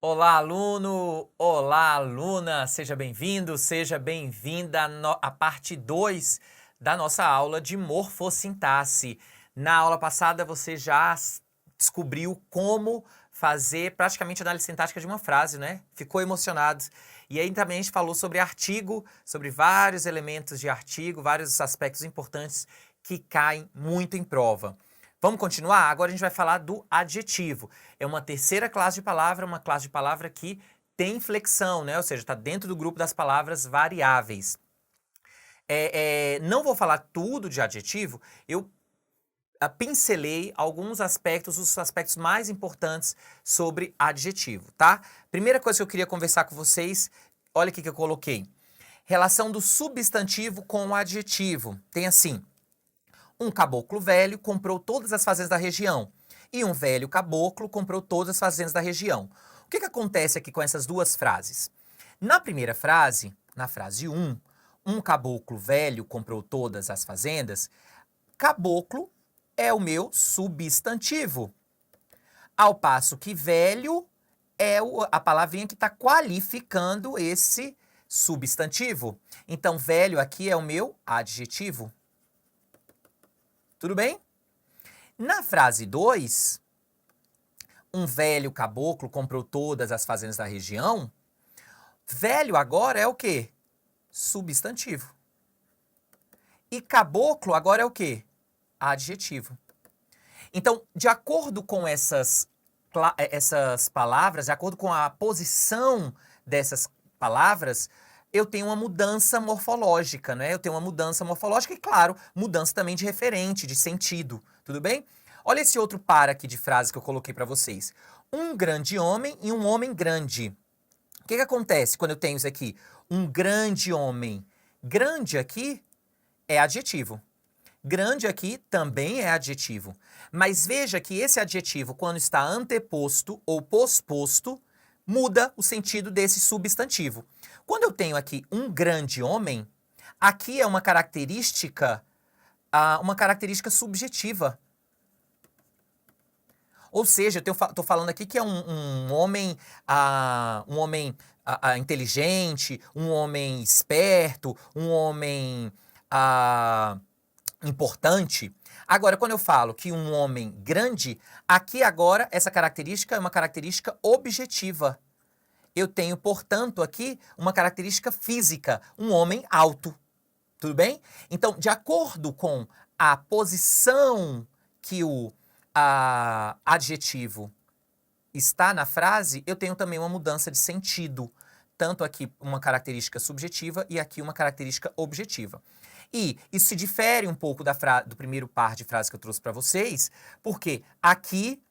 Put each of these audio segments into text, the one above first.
Olá, aluno! Olá, aluna! Seja bem-vindo, seja bem-vinda à parte 2 da nossa aula de morfossintaxe. Na aula passada você já descobriu como fazer praticamente análise sintática de uma frase, né? Ficou emocionado. E aí também a gente falou sobre artigo, sobre vários elementos de artigo, vários aspectos importantes que caem muito em prova. Vamos continuar? Agora a gente vai falar do adjetivo. É uma terceira classe de palavra, uma classe de palavra que tem flexão, né? Ou seja, está dentro do grupo das palavras variáveis. Não vou falar tudo de adjetivo, eu pincelei alguns aspectos, os aspectos mais importantes sobre adjetivo, tá? Primeira coisa que eu queria conversar com vocês, olha o que eu coloquei. Relação do substantivo com o adjetivo. Tem assim: um caboclo velho comprou todas as fazendas da região. E um velho caboclo comprou todas as fazendas da região. O que acontece aqui com essas duas frases? Na primeira frase, na frase 1, um caboclo velho comprou todas as fazendas, caboclo é o meu substantivo. Ao passo que velho é a palavrinha que está qualificando esse substantivo. Então, velho aqui é o meu adjetivo. Tudo bem? Na frase 2, um velho caboclo comprou todas as fazendas da região. Velho agora é o quê? Substantivo. E caboclo agora é o quê? Adjetivo. Então, de acordo com essas palavras, de acordo com a posição dessas palavras, eu tenho uma mudança morfológica, né? Eu tenho uma mudança morfológica e, claro, mudança também de referente, de sentido, tudo bem? Olha esse outro par aqui de frase que eu coloquei para vocês. Um grande homem e um homem grande. O que acontece quando eu tenho isso aqui? Um grande homem. Grande aqui é adjetivo. Grande aqui também é adjetivo. Mas veja que esse adjetivo, quando está anteposto ou posposto, muda o sentido desse substantivo. Quando eu tenho aqui um grande homem, aqui é uma característica subjetiva. Ou seja, eu estou falando aqui que é um homem inteligente, um homem esperto, um homem importante. Agora, quando eu falo que um homem grande, aqui agora essa característica é uma característica objetiva. Eu tenho, portanto, aqui uma característica física, um homem alto. Tudo bem? Então, de acordo com a posição que o adjetivo está na frase, eu tenho também uma mudança de sentido. Tanto aqui uma característica subjetiva e aqui uma característica objetiva. E isso se difere um pouco do primeiro par de frases que eu trouxe para vocês, porque aqui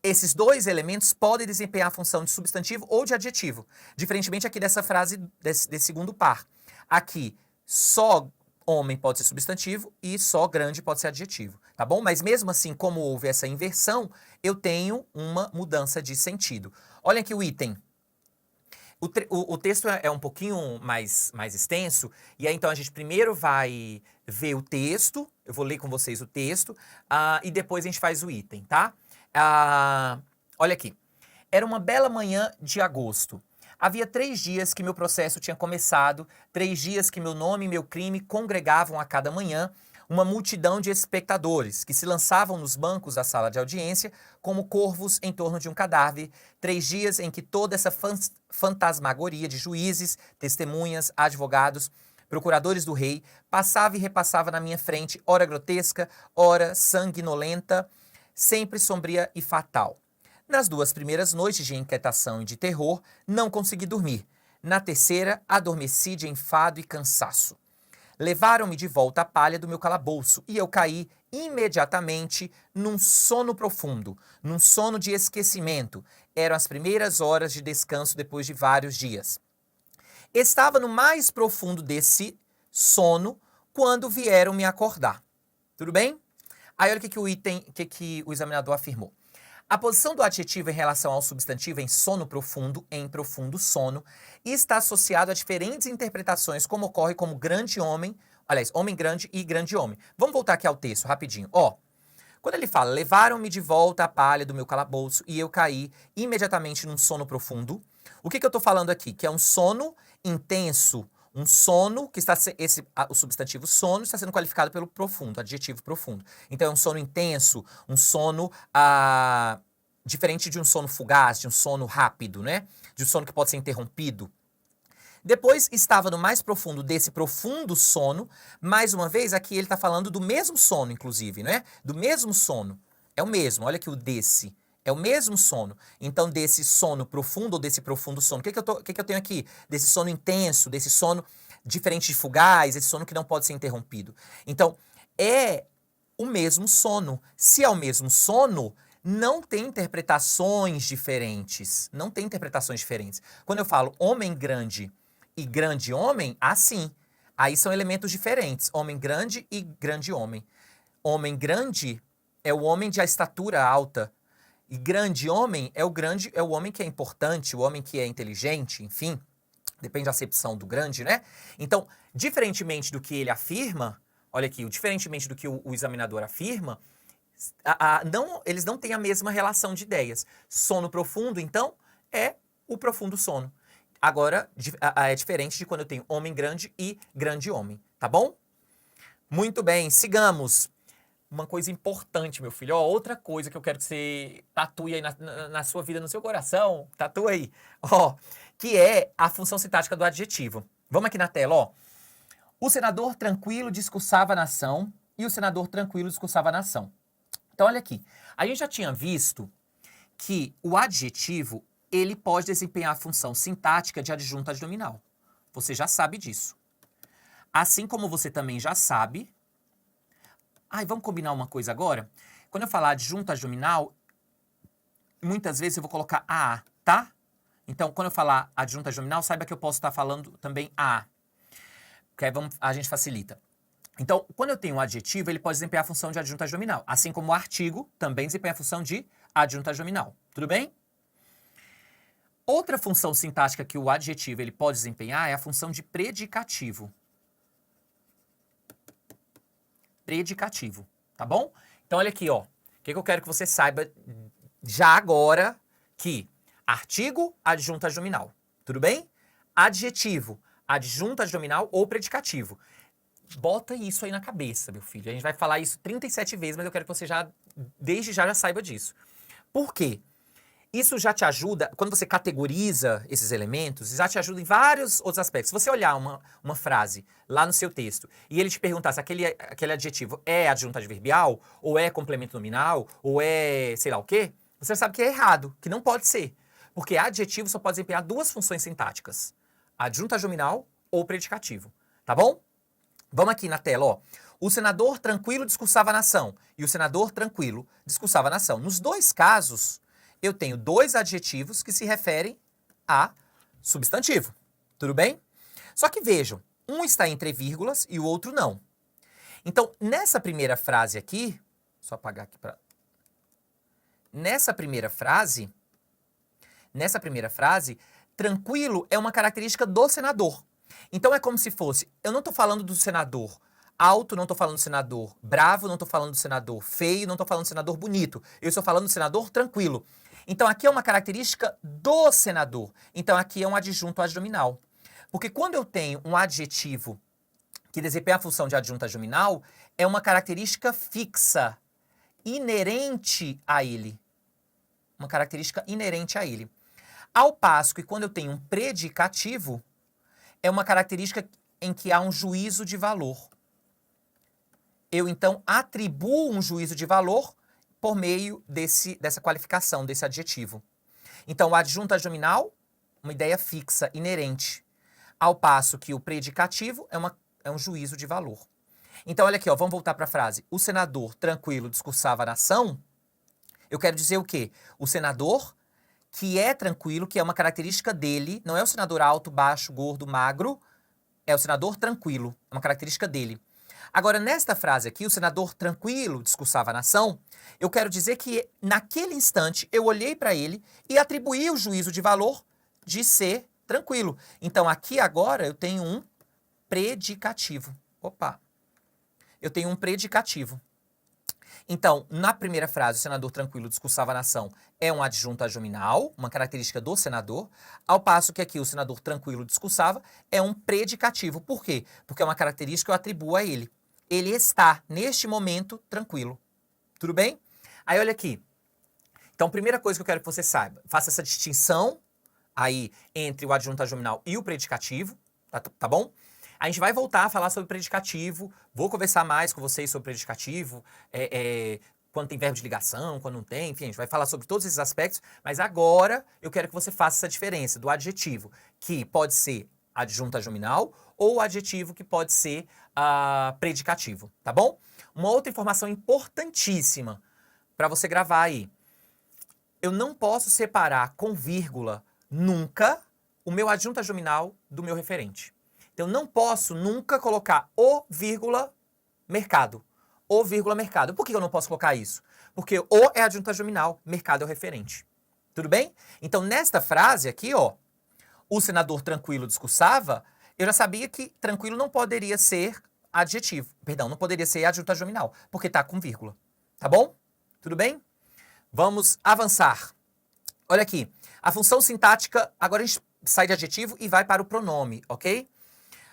esses dois elementos podem desempenhar a função de substantivo ou de adjetivo, diferentemente aqui dessa frase, desse segundo par. Aqui, só homem pode ser substantivo e só grande pode ser adjetivo, tá bom? Mas mesmo assim, como houve essa inversão, eu tenho uma mudança de sentido. Olha aqui o item. O texto é um pouquinho mais extenso, e aí então a gente primeiro vai ver o texto, eu vou ler com vocês o texto, e depois a gente faz o item, tá? Olha aqui. Era uma bela manhã de agosto. Havia 3 dias que meu processo tinha começado, 3 dias que meu nome e meu crime congregavam a cada manhã uma multidão de espectadores que se lançavam nos bancos da sala de audiência como corvos em torno de um cadáver, 3 dias em que toda essa fantasmagoria de juízes, testemunhas, advogados, procuradores do rei, passava e repassava na minha frente, ora grotesca, ora sanguinolenta, sempre sombria e fatal. Nas 2 primeiras noites de inquietação e de terror, não consegui dormir. Na terceira, adormeci de enfado e cansaço. Levaram-me de volta à palha do meu calabouço e eu caí imediatamente num sono profundo, num sono de esquecimento. Eram as primeiras horas de descanso depois de vários dias. Estava no mais profundo desse sono quando vieram me acordar. Tudo bem? Aí olha o que o examinador afirmou. A posição do adjetivo em relação ao substantivo em profundo sono, está associado a diferentes interpretações, como ocorre como grande homem, aliás, homem grande e grande homem. Vamos voltar aqui ao texto rapidinho. Quando ele fala, levaram-me de volta à palha do meu calabouço e eu caí imediatamente num sono profundo, o que eu estou falando aqui? Que é um sono intenso, um sono que está o substantivo sono está sendo qualificado pelo profundo, adjetivo profundo. Então é um sono intenso, um sono diferente de um sono fugaz, de um sono rápido, né? De um sono que pode ser interrompido. Depois estava no mais profundo desse profundo sono. Mais uma vez, aqui ele está falando do mesmo sono, inclusive, né? Do mesmo sono. É o mesmo, olha aqui o desse. É o mesmo sono. Então, desse sono profundo ou desse profundo sono. O que eu tenho aqui? Desse sono intenso, desse sono diferente de fugaz, esse sono que não pode ser interrompido. Então, é o mesmo sono. Se é o mesmo sono, não tem interpretações diferentes. Não tem interpretações diferentes. Quando eu falo homem grande e grande homem, assim. Aí são elementos diferentes. Homem grande e grande homem. Homem grande é o homem de a estatura alta. E grande homem é o homem que é importante, o homem que é inteligente, enfim. Depende da acepção do grande, né? Então, diferentemente do que ele afirma, olha aqui, diferentemente do que o examinador afirma, eles não têm a mesma relação de ideias. Sono profundo, então, é o profundo sono. Agora, é diferente de quando eu tenho homem grande e grande homem, tá bom? Muito bem, sigamos. Uma coisa importante, meu filho, ó, outra coisa que eu quero que você tatue aí na sua vida, no seu coração, tatua aí, ó, que é a função sintática do adjetivo. Vamos aqui na tela, ó. O senador tranquilo discursava a nação e o senador tranquilo discursava a nação. Então, olha aqui, a gente já tinha visto que o adjetivo, ele pode desempenhar a função sintática de adjunto adnominal. Você já sabe disso. Assim como você também já sabe... vamos combinar uma coisa agora? Quando eu falar adjunto adnominal, muitas vezes eu vou colocar a, tá? Então, quando eu falar adjunto adnominal, saiba que eu posso estar falando também a. Porque aí a gente facilita. Então, quando eu tenho um adjetivo, ele pode desempenhar a função de adjunto adnominal. Assim como o artigo também desempenha a função de adjunto adnominal. Tudo bem? Outra função sintática que o adjetivo ele pode desempenhar é a função de predicativo. Predicativo, tá bom? Então, olha aqui, ó. O que eu quero que você saiba já agora que artigo, adjunto adnominal. Tudo bem? Adjetivo, adjunto adnominal ou predicativo. Bota isso aí na cabeça, meu filho. A gente vai falar isso 37 vezes, mas eu quero que você desde já saiba disso. Por quê? Isso já te ajuda, quando você categoriza esses elementos, já te ajuda em vários outros aspectos. Se você olhar uma frase lá no seu texto e ele te perguntar se aquele adjetivo é adjunto adverbial, ou é complemento nominal, ou é sei lá o quê, você sabe que é errado, que não pode ser. Porque adjetivo só pode desempenhar duas funções sintáticas. Adjunto adnominal ou predicativo. Tá bom? Vamos aqui na tela, ó. O senador tranquilo discursava a nação e o senador tranquilo discursava a nação. Nos dois casos, eu tenho dois adjetivos que se referem a substantivo. Tudo bem? Só que vejam, um está entre vírgulas e o outro não. Então, nessa primeira frase aqui, só apagar aqui para... Nessa primeira frase, tranquilo é uma característica do senador. Então é como se fosse, eu não estou falando do senador alto, não estou falando do senador bravo, não estou falando do senador feio, não estou falando do senador bonito. Eu estou falando do senador tranquilo. Então aqui é uma característica do senador. Então aqui é um adjunto adnominal. Porque quando eu tenho um adjetivo que desempenha a função de adjunto adnominal, é uma característica fixa, inerente a ele. Uma característica inerente a ele. Ao passo que quando eu tenho um predicativo, é uma característica em que há um juízo de valor. Eu, então, atribuo um juízo de valor por meio dessa qualificação, desse adjetivo. Então, o adjunto adnominal, uma ideia fixa, inerente. Ao passo que o predicativo é um juízo de valor. Então, olha aqui, ó, vamos voltar para a frase. O senador tranquilo discursava a nação. Eu quero dizer o quê? O senador que é tranquilo, que é uma característica dele, não é o senador alto, baixo, gordo, magro, é o senador tranquilo, é uma característica dele. Agora, nesta frase aqui, o senador tranquilo discursava a nação, eu quero dizer que naquele instante eu olhei para ele e atribuí o juízo de valor de ser tranquilo. Então, aqui agora eu tenho um predicativo. Opa! Eu tenho um predicativo. Então, na primeira frase, o senador tranquilo discursava a nação é um adjunto adnominal, uma característica do senador, ao passo que aqui o senador tranquilo discursava é um predicativo. Por quê? Porque é uma característica que eu atribuo a ele. Ele está, neste momento, tranquilo. Tudo bem? Aí, olha aqui. Então, primeira coisa que eu quero que você saiba, faça essa distinção aí entre o adjunto adnominal e o predicativo, tá bom? A gente vai voltar a falar sobre predicativo, vou conversar mais com vocês sobre predicativo, quando tem verbo de ligação, quando não tem, enfim, a gente vai falar sobre todos esses aspectos, mas agora eu quero que você faça essa diferença do adjetivo, que pode ser adjunto adnominal, ou o adjetivo que pode ser predicativo, tá bom? Uma outra informação importantíssima para você gravar aí. Eu não posso separar com vírgula nunca o meu adjunto adnominal do meu referente. Então, eu não posso nunca colocar o vírgula mercado. O vírgula mercado. Por que eu não posso colocar isso? Porque o é adjunto adnominal, mercado é o referente. Tudo bem? Então, nesta frase aqui, ó, o senador tranquilo discursava, eu já sabia que tranquilo não poderia ser adjetivo. Perdão, não poderia ser adjunto adnominal, porque tá com vírgula. Tá bom? Tudo bem? Vamos avançar. Olha aqui. A função sintática, agora a gente sai de adjetivo e vai para o pronome, ok?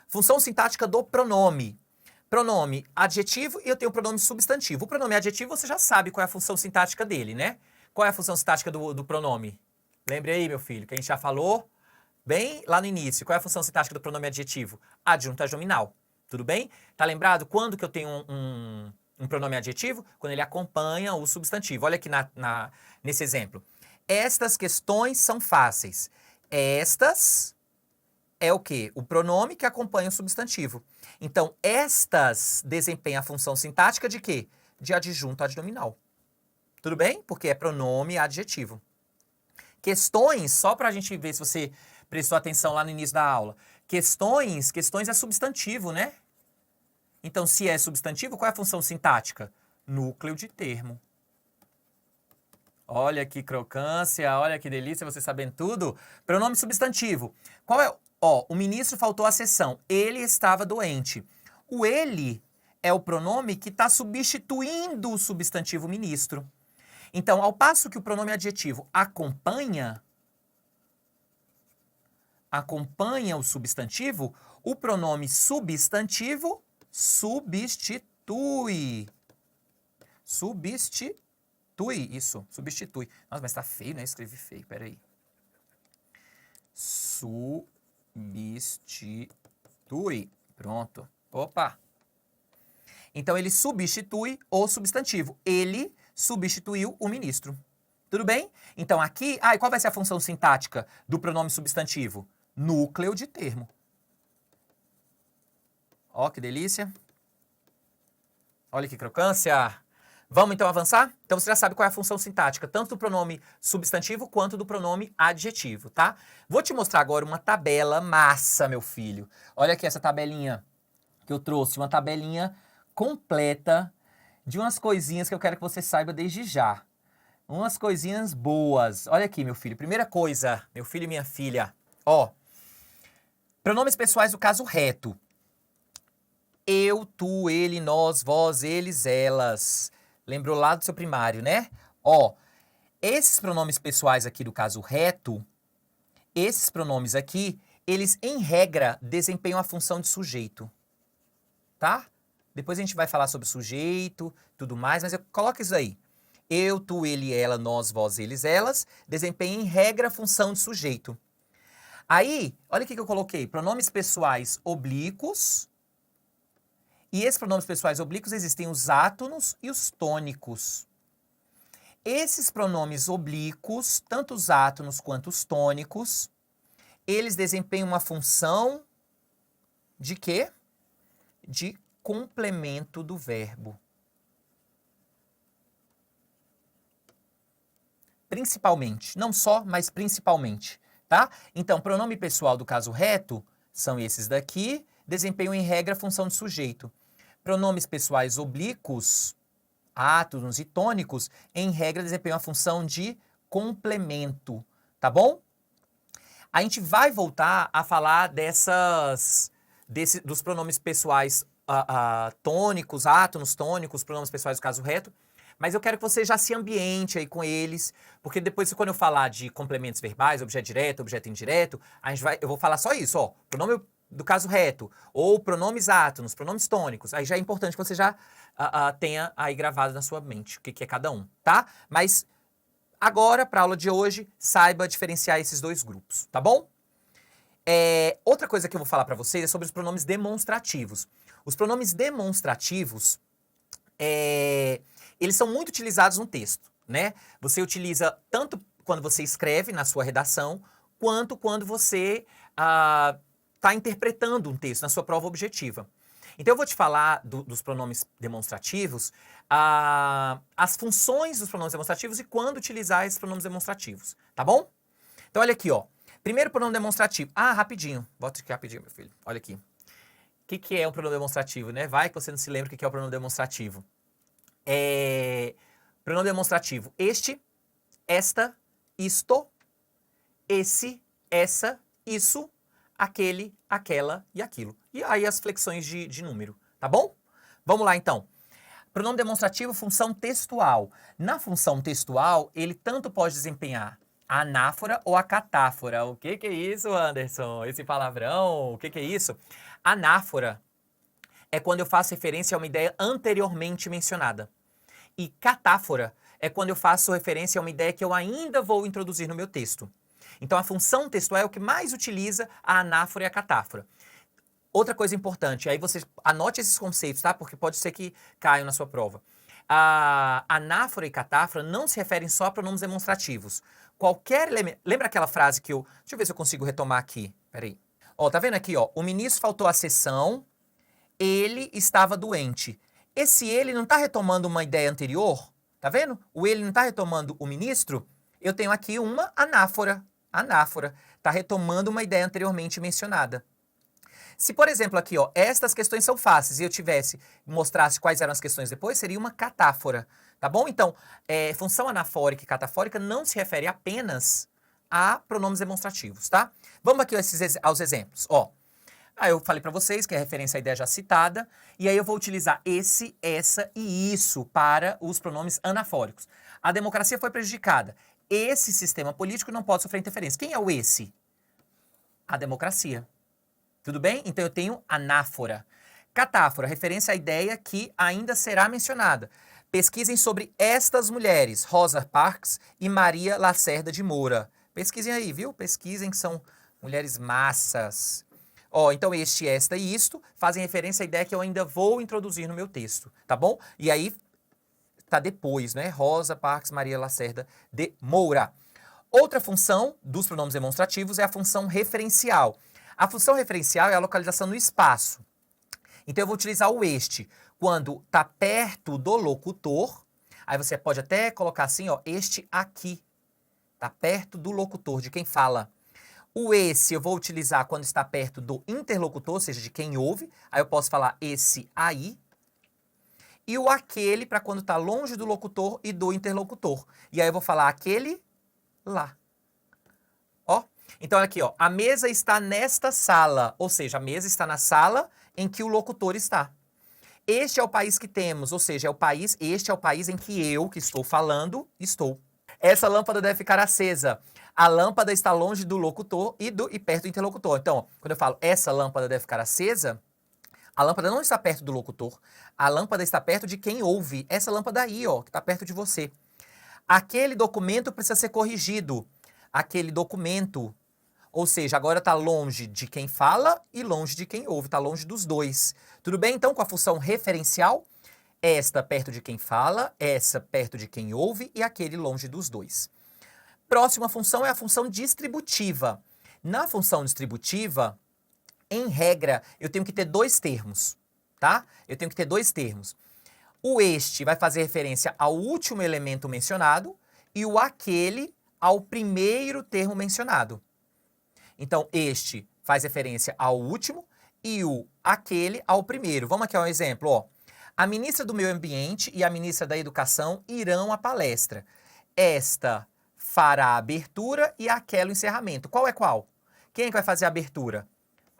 Função sintática do pronome. Pronome adjetivo e eu tenho o pronome substantivo. O pronome adjetivo você já sabe qual é a função sintática dele, né? Qual é a função sintática do pronome? Lembre aí, meu filho, que a gente já falou bem lá no início. Qual é a função sintática do pronome adjetivo? Adjunto adnominal. Tudo bem? Tá lembrado quando que eu tenho um pronome adjetivo? Quando ele acompanha o substantivo. Olha aqui nesse exemplo. Estas questões são fáceis. Estas é o quê? O pronome que acompanha o substantivo. Então, estas desempenham a função sintática de quê? De adjunto adnominal. Tudo bem? Porque é pronome adjetivo. Questões, só para a gente ver se você prestou atenção lá no início da aula. Questões é substantivo, né? Então, se é substantivo, qual é a função sintática? Núcleo de termo. Olha que crocância, olha que delícia, você sabendo tudo. Pronome substantivo. Qual é? Ó, o ministro faltou à sessão. Ele estava doente. O ele é o pronome que está substituindo o substantivo ministro. Então, ao passo que o pronome adjetivo acompanha o substantivo, o pronome substantivo substitui. Substitui, isso, substitui. Nossa, mas tá feio, né? Escrevi feio, peraí. Substitui. Pronto. Opa! Então, ele substitui o substantivo. Ele substituiu o ministro. Tudo bem? Então, aqui... e qual vai ser a função sintática do pronome substantivo? Núcleo de termo. Ó, que delícia. Olha que crocância. Vamos, então, avançar? Então, você já sabe qual é a função sintática, tanto do pronome substantivo quanto do pronome adjetivo, tá? Vou te mostrar agora uma tabela massa, meu filho. Olha aqui essa tabelinha que eu trouxe, uma tabelinha completa de umas coisinhas que eu quero que você saiba desde já. Umas coisinhas boas. Olha aqui, meu filho. Primeira coisa, meu filho e minha filha. Ó, pronomes pessoais do caso reto. Eu, tu, ele, nós, vós, eles, elas. Lembrou lá do seu primário, né? Ó, esses pronomes pessoais aqui do caso reto, esses pronomes aqui, eles, em regra, desempenham a função de sujeito. Tá? Depois a gente vai falar sobre sujeito, tudo mais, mas coloca isso aí. Eu, tu, ele, ela, nós, vós, eles, elas, desempenham, em regra, a função de sujeito. Aí, olha o que eu coloquei. Pronomes pessoais oblíquos. E esses pronomes pessoais oblíquos existem os átonos e os tônicos. Esses pronomes oblíquos, tanto os átonos quanto os tônicos, eles desempenham uma função de quê? De complemento do verbo. Principalmente, não só, mas principalmente, tá? Então, pronome pessoal do caso reto são esses daqui, desempenham em regra a função de sujeito. Pronomes pessoais oblíquos, átonos e tônicos, em regra desempenham a função de complemento, tá bom? A gente vai voltar a falar dos pronomes pessoais tônicos, átonos tônicos, pronomes pessoais do caso reto, Mas eu quero que você já se ambiente aí com eles, porque depois, quando eu falar de complementos verbais, objeto direto, objeto indireto, eu vou falar só isso, ó, pronome do caso reto, ou pronomes átonos, pronomes tônicos. Aí já é importante que você já tenha aí gravado na sua mente o que é cada um, tá? Mas agora, para a aula de hoje, saiba diferenciar esses dois grupos, tá bom? Outra coisa que eu vou falar para vocês é sobre os pronomes demonstrativos. Os pronomes demonstrativos, eles são muito utilizados no texto, né? Você utiliza tanto quando você escreve na sua redação, quanto quando você está interpretando um texto na sua prova objetiva. Então eu vou te falar dos pronomes demonstrativos, as funções dos pronomes demonstrativos e quando utilizar esses pronomes demonstrativos, tá bom? Então olha aqui, ó. Primeiro pronome demonstrativo. Rapidinho. Bota aqui rapidinho, meu filho. Olha aqui. O que é um pronome demonstrativo, né? Vai que você não se lembra o que é o pronome demonstrativo. Pronome demonstrativo. Este, esta, isto, esse, essa, isso, aquele, aquela e aquilo. E aí as flexões de número, tá bom? Vamos lá, então. Pronome demonstrativo, função textual. Na função textual, ele tanto pode desempenhar a anáfora ou a catáfora. O que é isso, Anderson? Esse palavrão, o que é isso? Anáfora é quando eu faço referência a uma ideia anteriormente mencionada. E catáfora é quando eu faço referência a uma ideia que eu ainda vou introduzir no meu texto. Então, a função textual é o que mais utiliza a anáfora e a catáfora. Outra coisa importante, aí você anote esses conceitos, tá? Porque pode ser que caiam na sua prova. A anáfora e catáfora não se referem só a pronomes demonstrativos. Qualquer elemento... Lembra aquela frase que eu... Deixa eu ver se eu consigo retomar aqui. Peraí. Ó, tá vendo aqui, ó? O ministro faltou à sessão, ele estava doente. Esse ele não tá retomando uma ideia anterior? Tá vendo? O ele não tá retomando o ministro? Eu tenho aqui uma anáfora. Anáfora. Tá retomando uma ideia anteriormente mencionada. Se, por exemplo, aqui, ó, estas questões são fáceis e eu mostrasse quais eram as questões depois, seria uma catáfora, tá bom? Então, função anafórica e catafórica não se refere apenas a pronomes demonstrativos, tá? Vamos aqui aos exemplos, ó. Eu falei para vocês que é referência à ideia já citada, e aí eu vou utilizar esse, essa e isso para os pronomes anafóricos. A democracia foi prejudicada. Esse sistema político não pode sofrer interferência. Quem é o esse? A democracia. Tudo bem? Então eu tenho anáfora. Catáfora, referência à ideia que ainda será mencionada. Pesquisem sobre estas mulheres, Rosa Parks e Maria Lacerda de Moura. Pesquisem aí, viu? Pesquisem que são mulheres massas. Então este, esta e isto fazem referência à ideia que eu ainda vou introduzir no meu texto, tá bom? E aí tá depois, né? Rosa Parks, Maria Lacerda de Moura. Outra função dos pronomes demonstrativos é a função referencial. A função referencial é a localização no espaço. Então eu vou utilizar o este quando está perto do locutor. Aí você pode até colocar assim, ó, este aqui. Está perto do locutor, de quem fala. O esse eu vou utilizar quando está perto do interlocutor, ou seja, de quem ouve. Aí eu posso falar esse aí. E o aquele para quando está longe do locutor e do interlocutor. E aí eu vou falar aquele lá. Ó. Então, aqui, ó, a mesa está nesta sala, ou seja, a mesa está na sala em que o locutor está. Este é o país que temos, ou seja, este é o país em que eu, que estou falando, estou. Essa lâmpada deve ficar acesa. A lâmpada está longe do locutor e perto do interlocutor. Então, ó, quando eu falo essa lâmpada deve ficar acesa, a lâmpada não está perto do locutor, a lâmpada está perto de quem ouve. Essa lâmpada aí, ó, que está perto de você. Aquele documento precisa ser corrigido. Aquele documento... Ou seja, agora está longe de quem fala e longe de quem ouve, está longe dos dois. Tudo bem? Então, com a função referencial, esta perto de quem fala, essa perto de quem ouve e aquele longe dos dois. Próxima função é a função distributiva. Na função distributiva, em regra, eu tenho que ter dois termos, tá? Eu tenho que ter dois termos. O este vai fazer referência ao último elemento mencionado e o aquele ao primeiro termo mencionado. Então, este faz referência ao último e o aquele ao primeiro. Vamos aqui ao exemplo, ó. A ministra do Meio Ambiente e a ministra da Educação irão à palestra. Esta fará a abertura e aquela o encerramento. Qual é qual? Quem é que vai fazer a abertura?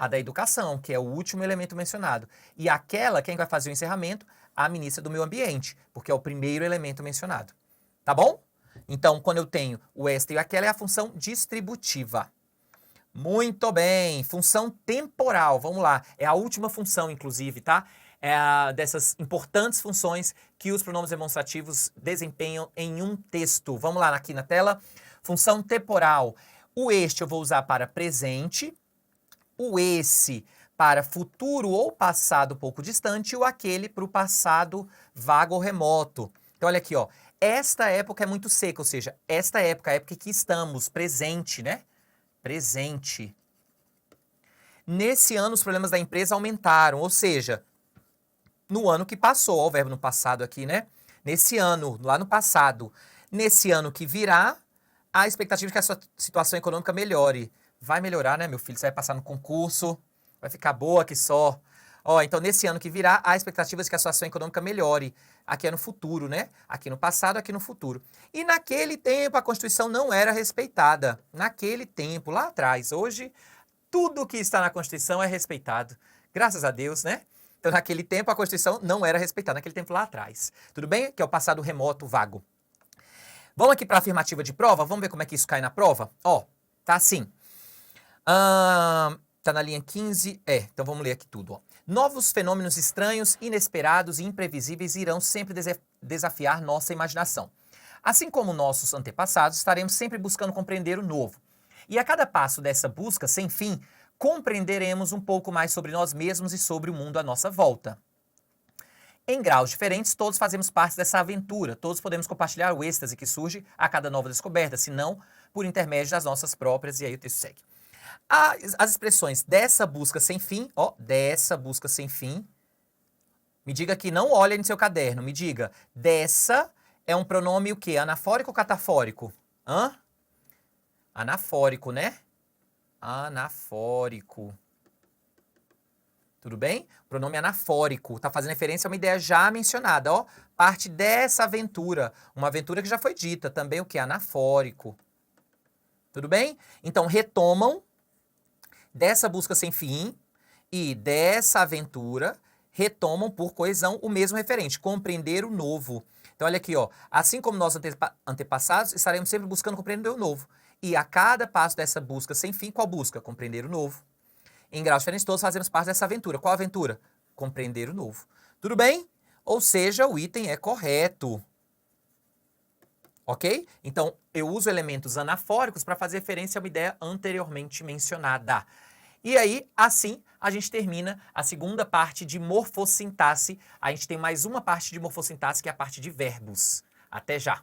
A da educação, que é o último elemento mencionado. E aquela, quem vai fazer o encerramento? A ministra do Meio Ambiente, porque é o primeiro elemento mencionado. Tá bom? Então, quando eu tenho o esta e o aquela, é a função distributiva. Muito bem. Função temporal, vamos lá. É a última função, inclusive, tá? É dessas importantes funções que os pronomes demonstrativos desempenham em um texto. Vamos lá aqui na tela. Função temporal. O este eu vou usar para presente, o esse para futuro ou passado pouco distante e o aquele para o passado vago ou remoto. Então, olha aqui, ó. Esta época é muito seca, ou seja, esta época, a época em que estamos, presente, né? Presente. Nesse ano, os problemas da empresa aumentaram, ou seja, no ano que passou, ó, o verbo no passado aqui, né? Nesse ano, lá no passado. Nesse ano que virá, a expectativa de que a sua situação econômica melhore. Vai melhorar, né, meu filho? Você vai passar no concurso, vai ficar boa aqui só. Ó, então, nesse ano que virá, há expectativas de que a situação econômica melhore. Aqui é no futuro, né? Aqui no passado, aqui no futuro. E naquele tempo, a Constituição não era respeitada. Naquele tempo, lá atrás. Hoje, tudo que está na Constituição é respeitado. Graças a Deus, né? Então, naquele tempo, a Constituição não era respeitada. Naquele tempo, lá atrás. Tudo bem? Que é o passado remoto, vago. Vamos aqui para a afirmativa de prova? Vamos ver como é que isso cai na prova? Ó, tá assim. Tá na linha 15. Então vamos ler aqui tudo. Ó. Novos fenômenos estranhos, inesperados e imprevisíveis irão sempre desafiar nossa imaginação. Assim como nossos antepassados, estaremos sempre buscando compreender o novo. E a cada passo dessa busca sem fim, compreenderemos um pouco mais sobre nós mesmos e sobre o mundo à nossa volta. Em graus diferentes, todos fazemos parte dessa aventura, todos podemos compartilhar o êxtase que surge a cada nova descoberta, se não por intermédio das nossas próprias, e aí o texto segue. As expressões dessa busca sem fim, ó, dessa busca sem fim, me diga que não olha no seu caderno, me diga, dessa é um pronome o quê? Anafórico ou catafórico? Hã? Anafórico, né? Anafórico. Tudo bem? Pronome anafórico, tá fazendo referência a uma ideia já mencionada, ó, parte dessa aventura, uma aventura que já foi dita, também o que? Anafórico. Tudo bem? Então, retomam dessa busca sem fim e dessa aventura, retomam por coesão o mesmo referente, compreender o novo. Então, olha aqui, ó, assim como nós antepassados, estaremos sempre buscando compreender o novo. E a cada passo dessa busca sem fim, qual busca? Compreender o novo. Em graus diferentes, todos fazemos parte dessa aventura. Qual aventura? Compreender o novo. Tudo bem? Ou seja, o item é correto. Ok? Então, eu uso elementos anafóricos para fazer referência a uma ideia anteriormente mencionada. E aí, assim, a gente termina a segunda parte de morfossintaxe. A gente tem mais uma parte de morfossintaxe, que é a parte de verbos. Até já!